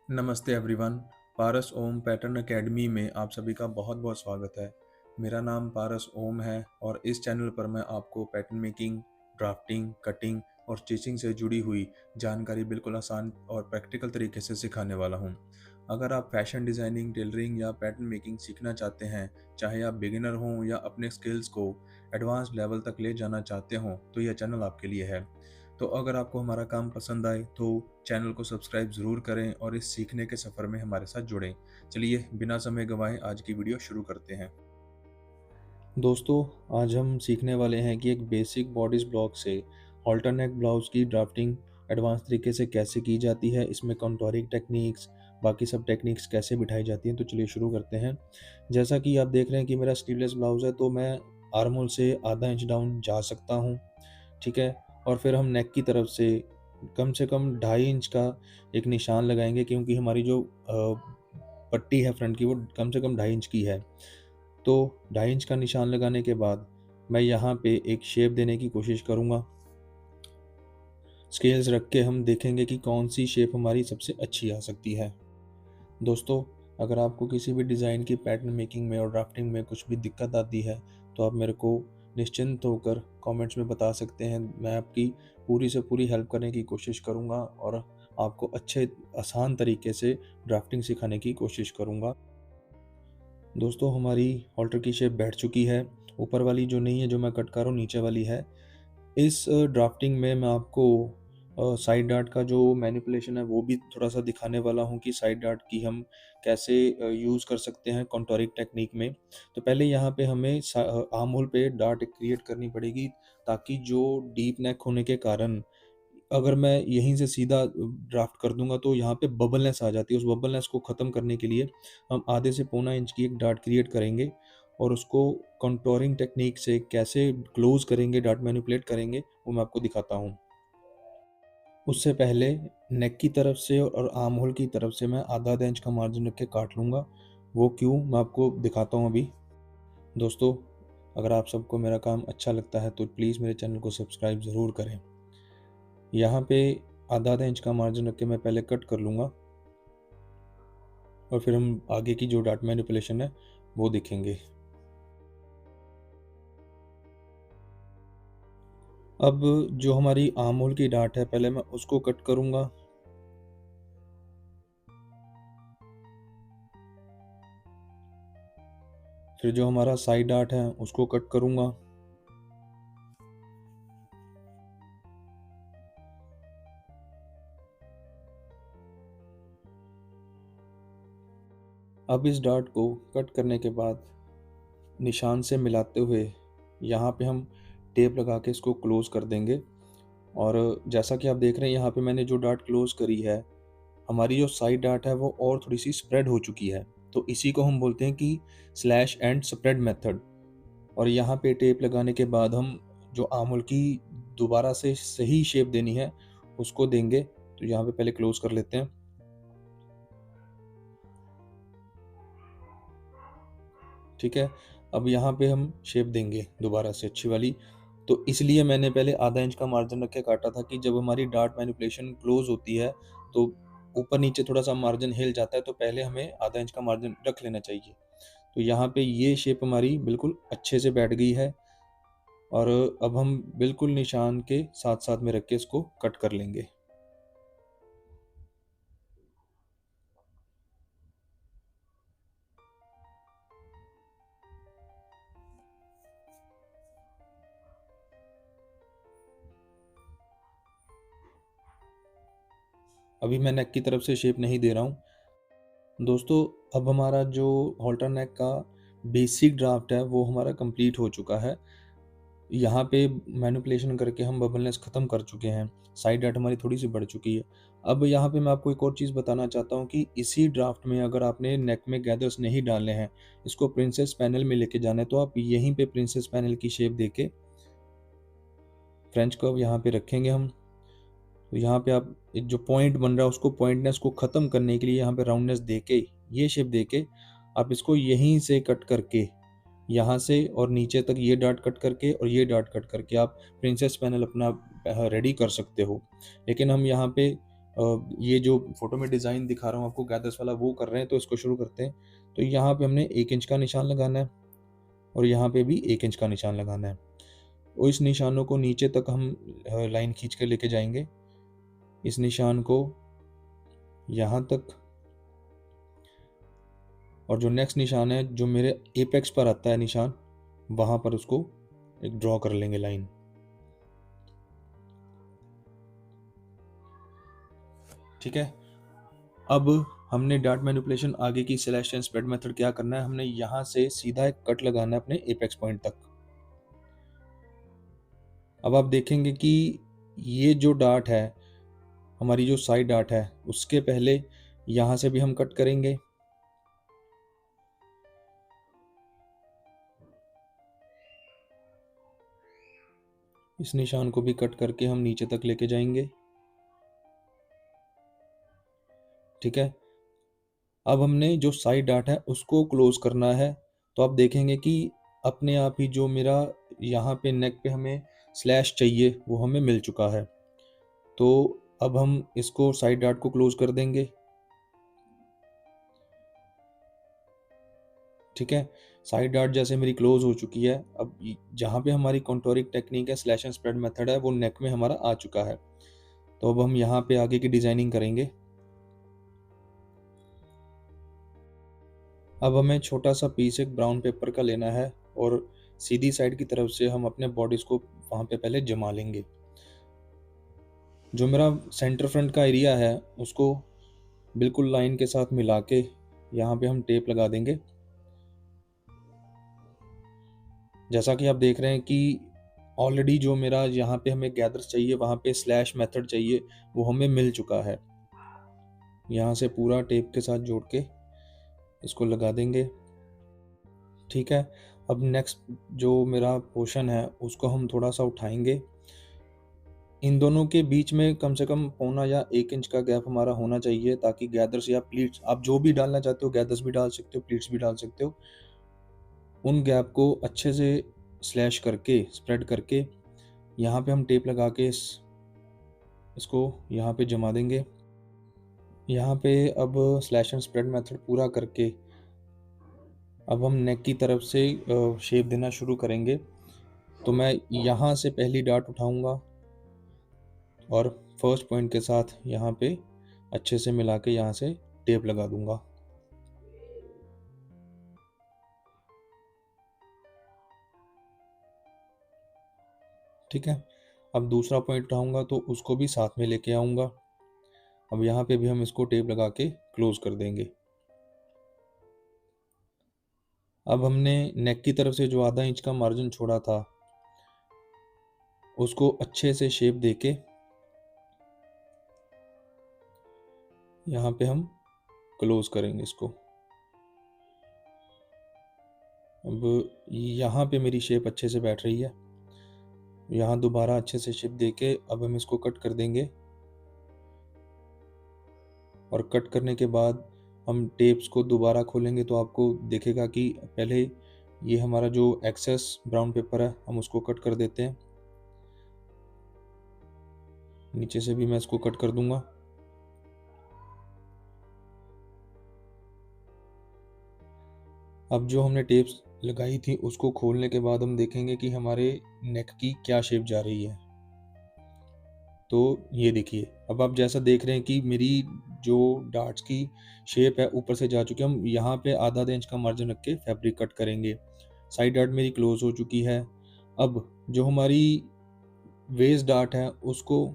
नमस्ते एवरीवन। पारस ओम pattern academy में आप सभी का बहुत बहुत स्वागत है। मेरा नाम पारस ओम है और इस चैनल पर मैं आपको पैटर्न मेकिंग, ड्राफ्टिंग, कटिंग और स्टिचिंग से जुड़ी हुई जानकारी बिल्कुल आसान और प्रैक्टिकल तरीके से सिखाने वाला हूं। अगर आप फैशन डिज़ाइनिंग, टेलरिंग या पैटर्न मेकिंग सीखना चाहते हैं, चाहे आप बिगिनर हों या अपने स्किल्स को एडवांस लेवल तक ले जाना चाहते हों, तो यह चैनल आपके लिए है। तो अगर आपको हमारा काम पसंद आए तो चैनल को सब्सक्राइब ज़रूर करें और इस सीखने के सफ़र में हमारे साथ जुड़ें। चलिए बिना समय गंवाए आज की वीडियो शुरू करते हैं। दोस्तों, आज हम सीखने वाले हैं कि एक बेसिक बॉडीज ब्लॉक से ऑल्टरनेट ब्लाउज की ड्राफ्टिंग एडवांस तरीके से कैसे की जाती है, इसमें कंटूरिंग टेक्निक्स, बाकी सब टेक्निक्स कैसे बिठाई जाती हैं। तो चलिए शुरू करते हैं। जैसा कि आप देख रहे हैं कि मेरा स्लीवलेस ब्लाउज है, तो मैं आर्म होल से आधा इंच डाउन जा सकता हूँ। ठीक है। और फिर हम नेक की तरफ से कम 2.5 इंच का एक निशान लगाएंगे, क्योंकि हमारी जो पट्टी है फ्रंट की, वो कम से कम 2.5 इंच की है। तो 2.5 इंच का निशान लगाने के बाद मैं यहाँ पे एक शेप देने की कोशिश करूँगा। स्केल्स रख के हम देखेंगे कि कौन सी शेप हमारी सबसे अच्छी आ सकती है। दोस्तों, अगर आपको किसी भी डिज़ाइन की पैटर्न मेकिंग में और ड्राफ्टिंग में कुछ भी दिक्कत आती है, तो आप मेरे को निश्चिंत होकर कमेंट्स में बता सकते हैं। मैं आपकी पूरी से पूरी हेल्प करने की कोशिश करूँगा और आपको अच्छे आसान तरीके से ड्राफ्टिंग सिखाने की कोशिश करूँगा। दोस्तों, हमारी हॉल्टर की शेप बैठ चुकी है। ऊपर वाली जो नहीं है, जो मैं कट कर रहा हूँ, नीचे वाली है। इस ड्राफ्टिंग में मैं आपको साइड डार्ट का जो मैनिपुलेशन है वो भी थोड़ा सा दिखाने वाला हूँ कि साइड डार्ट की हम कैसे यूज़ कर सकते हैं कॉन्टोरिंग टेक्निक में। तो पहले यहाँ पे हमें आर्म होल पे डार्ट क्रिएट करनी पड़ेगी, ताकि जो डीप नेक होने के कारण अगर मैं यहीं से सीधा ड्राफ्ट कर दूंगा तो यहाँ पे बबलनेस आ जाती है। उस बबलनेस को ख़त्म करने के लिए हम आधे से पौना इंच की एक डार्ट क्रिएट करेंगे और उसको कंटूरिंग टेक्निक से कैसे क्लोज करेंगे, डार्ट मैनिपुलेट करेंगे, वो मैं आपको दिखाता हूँ। उससे पहले नेक की तरफ से और आर्म होल की तरफ से मैं आधा आधा इंच का मार्जिन रख के काट लूँगा। वो क्यों, मैं आपको दिखाता हूँ अभी। दोस्तों, अगर आप सबको मेरा काम अच्छा लगता है तो प्लीज़ मेरे चैनल को सब्सक्राइब ज़रूर करें। यहाँ पे आधा आधा इंच का मार्जिन रख के मैं पहले कट कर लूँगा और फिर हम आगे की जो डार्ट मैनिपुलेशन है वो देखेंगे। अब जो हमारी आर्म होल की डार्ट है, पहले मैं उसको कट करूँगा। फिर जो हमारा साइड डार्ट है उसको कट करूँगा। अब इस डार्ट को कट करने के बाद निशान से मिलाते हुए यहाँ पे हम टेप लगा के इसको क्लोज कर देंगे। और जैसा कि आप देख रहे हैं, यहाँ पे मैंने जो डार्ट क्लोज करी है, हमारी जो साइड डार्ट है वो और थोड़ी सी स्प्रेड हो चुकी है। तो इसी को हम बोलते हैं कि स्लैश एंड स्प्रेड मेथड। और यहाँ पे टेप लगाने के बाद हम जो आर्म होल की दोबारा से सही शेप देनी है उसको देंगे। तो यहाँ पे पहले क्लोज कर लेते हैं। ठीक है। अब यहाँ पे हम शेप देंगे दोबारा से अच्छी वाली। तो इसलिए मैंने पहले आधा इंच का मार्जिन रख के काटा था कि जब हमारी डार्ट मैनिपुलेशन क्लोज होती है तो ऊपर नीचे थोड़ा सा मार्जिन हिल जाता है, तो पहले हमें आधा इंच का मार्जिन रख लेना चाहिए। तो यहाँ पे ये शेप हमारी बिल्कुल अच्छे से बैठ गई है और अब हम बिल्कुल निशान के साथ साथ में रख के इसको कट कर लेंगे। अभी मैं नेक की तरफ से शेप नहीं दे रहा हूँ। दोस्तों, अब हमारा जो हॉल्टर नेक का बेसिक ड्राफ्ट है वो हमारा कंप्लीट हो चुका है। यहाँ पे मैनिपुलेशन करके हम बबलनेस ख़त्म कर चुके हैं। साइड डार्ट हमारी थोड़ी सी बढ़ चुकी है। अब यहाँ पे मैं आपको एक और चीज़ बताना चाहता हूँ कि इसी ड्राफ्ट में अगर आपने नेक में गैदर्स नहीं डालने हैं, इसको प्रिंसेस पैनल में लेके जाना है, तो आप यहीं पे प्रिंसेस पैनल की शेप देके फ्रेंच कर्व यहाँ पे रखेंगे हम। तो यहाँ पे आप एक जो पॉइंट बन रहा है उसको, पॉइंटनेस को ख़त्म करने के लिए यहाँ पे राउंडनेस देके, ये शेप देके आप इसको यहीं से कट करके, यहाँ से और नीचे तक ये डार्ट कट करके और ये डार्ट कट करके आप प्रिंसेस पैनल अपना रेडी कर सकते हो। लेकिन हम यहाँ पे ये जो फोटो में डिज़ाइन दिखा रहा हूँ आपको गैदर्स वाला वो कर रहे हैं, तो इसको शुरू करते हैं। तो यहाँ पे हमने 1 इंच का निशान लगाना है और यहाँ पे भी 1 इंच का निशान लगाना है और इस निशानों को नीचे तक हम लाइन खींच के लेके जाएंगे। इस निशान को यहाँ तक और जो नेक्स्ट निशान है जो मेरे एपेक्स पर आता है निशान, वहाँ पर उसको एक ड्रॉ कर लेंगे लाइन। ठीक है। अब हमने डार्ट मैनिपुलेशन आगे की स्लैश एंड स्प्रेड मेथड क्या करना है, हमने यहाँ से सीधा एक कट लगाना है अपने एपेक्स पॉइंट तक। अब आप देखेंगे कि ये जो डार्ट है, हमारी जो साइड डार्ट है, उसके पहले यहाँ से भी हम कट करेंगे। इस निशान को भी कट करके हम नीचे तक लेके जाएंगे। ठीक है। अब हमने जो साइड डार्ट है उसको क्लोज करना है। तो आप देखेंगे कि अपने आप ही जो मेरा यहाँ पे नेक पे हमें स्लैश चाहिए वो हमें मिल चुका है। तो अब हम इसको साइड डार्ट को क्लोज कर देंगे। ठीक है। साइड डार्ट जैसे मेरी क्लोज हो चुकी है। अब जहाँ पे हमारी कॉन्टोरिंग टेक्निक है, स्लैश एंड स्प्रेड मेथड है, वो नेक में हमारा आ चुका है। तो अब हम यहाँ पे आगे की डिजाइनिंग करेंगे। अब हमें छोटा सा पीस एक ब्राउन पेपर का लेना है और सीधी साइड की तरफ से हम अपने बॉडीज को वहाँ पे पहले जमा लेंगे। जो मेरा सेंटर फ्रंट का एरिया है उसको बिल्कुल लाइन के साथ मिला के यहाँ पे हम टेप लगा देंगे। जैसा कि आप देख रहे हैं कि ऑलरेडी जो मेरा यहाँ पे हमें गैदर्स चाहिए, वहाँ पे स्लैश मेथड चाहिए, वो हमें मिल चुका है। यहाँ से पूरा टेप के साथ जोड़ के इसको लगा देंगे। ठीक है। अब नेक्स्ट जो मेरा पोर्शन है उसको हम थोड़ा सा उठाएंगे। इन दोनों के बीच में कम से कम 1.25 या 1 इंच का गैप हमारा होना चाहिए, ताकि गैदर्स या प्लीट्स, आप जो भी डालना चाहते हो, गैदर्स भी डाल सकते हो, प्लीट्स भी डाल सकते हो, उन गैप को अच्छे से स्लैश करके, स्प्रेड करके यहाँ पे हम टेप लगा के इसको यहाँ पे जमा देंगे। यहाँ पे अब स्लैश एंड स्प्रेड मेथड पूरा करके अब हम नेक की तरफ से शेप देना शुरू करेंगे। तो मैं यहाँ से पहली डार्ट उठाऊंगा और फर्स्ट पॉइंट के साथ यहाँ पे अच्छे से मिला के यहाँ से टेप लगा दूंगा। ठीक है। अब दूसरा पॉइंट उठाऊंगा तो उसको भी साथ में लेके आऊंगा। अब यहाँ पे भी हम इसको टेप लगा के क्लोज कर देंगे। अब हमने नेक की तरफ से जो आधा इंच का मार्जिन छोड़ा था उसको अच्छे से शेप देके यहाँ पे हम क्लोज करेंगे इसको। अब यहाँ पे मेरी शेप अच्छे से बैठ रही है। यहाँ दोबारा अच्छे से शेप देके अब हम इसको कट कर देंगे और कट करने के बाद हम टेप्स को दोबारा खोलेंगे तो आपको दिखेगा कि पहले ये हमारा जो एक्सेस ब्राउन पेपर है हम उसको कट कर देते हैं। नीचे से भी मैं इसको कट कर दूंगा। अब जो हमने टेप्स लगाई थी उसको खोलने के बाद हम देखेंगे कि हमारे नेक की क्या शेप जा रही है। तो ये देखिए, अब आप जैसा देख रहे हैं कि मेरी जो डार्ट्स की शेप है ऊपर से जा चुकी है। हम यहाँ पे आधा इंच का मार्जिन रख के फैब्रिक कट करेंगे। साइड डार्ट मेरी क्लोज हो चुकी है। अब जो हमारी वेस्ट डार्ट है उसको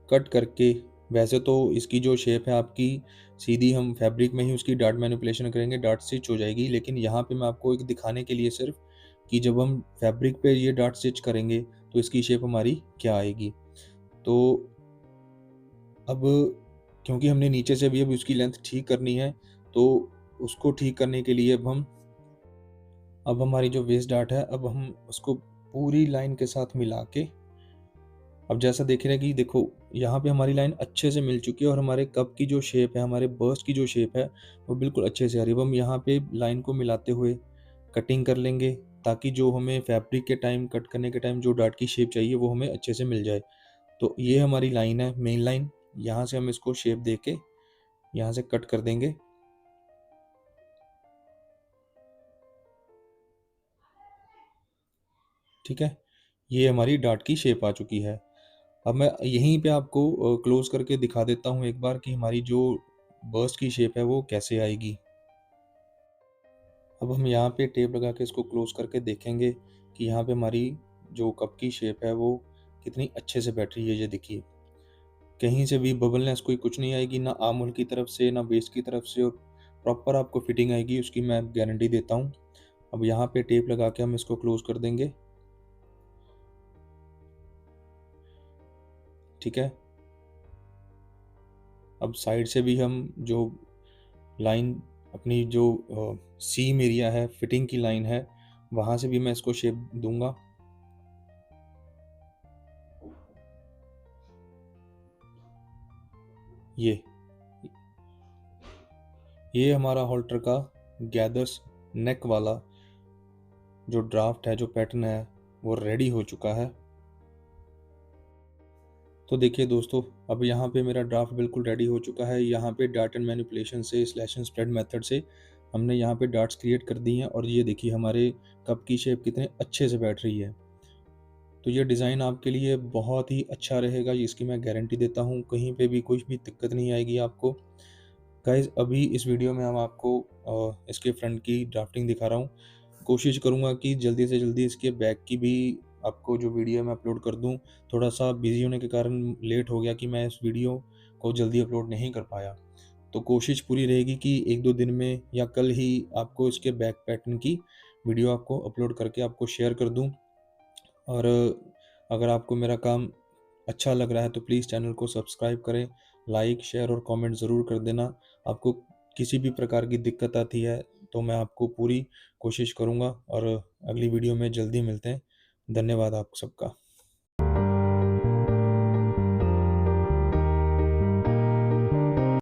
कट करके, वैसे तो इसकी जो शेप है आपकी सीधी, हम फैब्रिक में ही उसकी डार्ट मैनिपुलेशन करेंगे, डार्ट स्टिच हो जाएगी। लेकिन यहाँ पे मैं आपको एक दिखाने के लिए सिर्फ कि जब हम फैब्रिक पे ये डार्ट स्टिच करेंगे तो इसकी शेप हमारी क्या आएगी। तो अब क्योंकि हमने नीचे से भी अब उसकी लेंथ ठीक करनी है, तो उसको ठीक करने के लिए अब हमारी जो वेस्ट डार्ट है अब हम उसको पूरी लाइन के साथ मिला के, अब जैसा देख रहे हैं कि देखो यहाँ पे हमारी लाइन अच्छे से मिल चुकी है और हमारे कप की जो शेप है, हमारे बर्स्ट की जो शेप है वो बिल्कुल अच्छे से आ रही है। अब हम यहाँ पे लाइन को मिलाते हुए कटिंग कर लेंगे ताकि जो हमें फैब्रिक के टाइम कट करने के टाइम जो डार्ट की शेप चाहिए वो हमें अच्छे से मिल जाए। तो ये हमारी लाइन है, मेन लाइन। यहाँ से हम इसको शेप दे के यहाँ से कट कर देंगे। ठीक है, ये हमारी डार्ट की शेप आ चुकी है। अब मैं यहीं पे आपको क्लोज करके दिखा देता हूँ एक बार कि हमारी जो बर्स्ट की शेप है वो कैसे आएगी। अब हम यहाँ पे टेप लगा के इसको क्लोज करके देखेंगे कि यहाँ पे हमारी जो कप की शेप है वो कितनी अच्छे से बैठ रही है। ये देखिए, कहीं से भी बबलनेस कोई कुछ नहीं आएगी, ना आर्म होल की तरफ से ना वेस्ट की तरफ से, और प्रॉपर आपको फिटिंग आएगी, उसकी मैं गारंटी देता हूँ। अब यहाँ पे टेप लगा के हम इसको क्लोज कर देंगे। ठीक है, अब साइड से भी हम जो लाइन अपनी जो सीम एरिया है, फिटिंग की लाइन है, वहाँ से भी मैं इसको शेप दूंगा। ये हमारा हॉल्टर का गैदर्स नेक वाला जो ड्राफ्ट है, जो पैटर्न है, वो रेडी हो चुका है। तो देखिए दोस्तों, अब यहाँ पे मेरा ड्राफ्ट बिल्कुल रेडी हो चुका है। यहाँ पे डार्ट एंड मैनिपुलेशन से, स्लैश एंड स्प्रेड मेथड से हमने यहाँ पे डार्ट्स क्रिएट कर दी हैं, और ये देखिए हमारे कप की शेप कितने अच्छे से बैठ रही है। तो ये डिज़ाइन आपके लिए बहुत ही अच्छा रहेगा, इसकी मैं गारंटी देता हूँ। कहीं पे भी कोई भी दिक्कत नहीं आएगी आपको। गाइज, अभी इस वीडियो में हम आपको इसके फ्रंट की ड्राफ्टिंग दिखा रहा हूँ। कोशिश करूँगा कि जल्दी से जल्दी इसके बैक की भी आपको जो वीडियो मैं अपलोड कर दूँ। थोड़ा सा बिजी होने के कारण लेट हो गया कि मैं इस वीडियो को जल्दी अपलोड नहीं कर पाया। तो कोशिश पूरी रहेगी कि 1-2 दिन में या कल ही आपको इसके बैक पैटर्न की वीडियो आपको अपलोड करके आपको शेयर कर दूँ। और अगर आपको मेरा काम अच्छा लग रहा है तो प्लीज़ चैनल को सब्सक्राइब करें, लाइक, शेयर और कमेंट ज़रूर कर देना। आपको किसी भी प्रकार की दिक्कत आती है तो मैं आपको पूरी कोशिश करूँगा, और अगली वीडियो में जल्दी मिलते हैं। धन्यवाद आप सबका।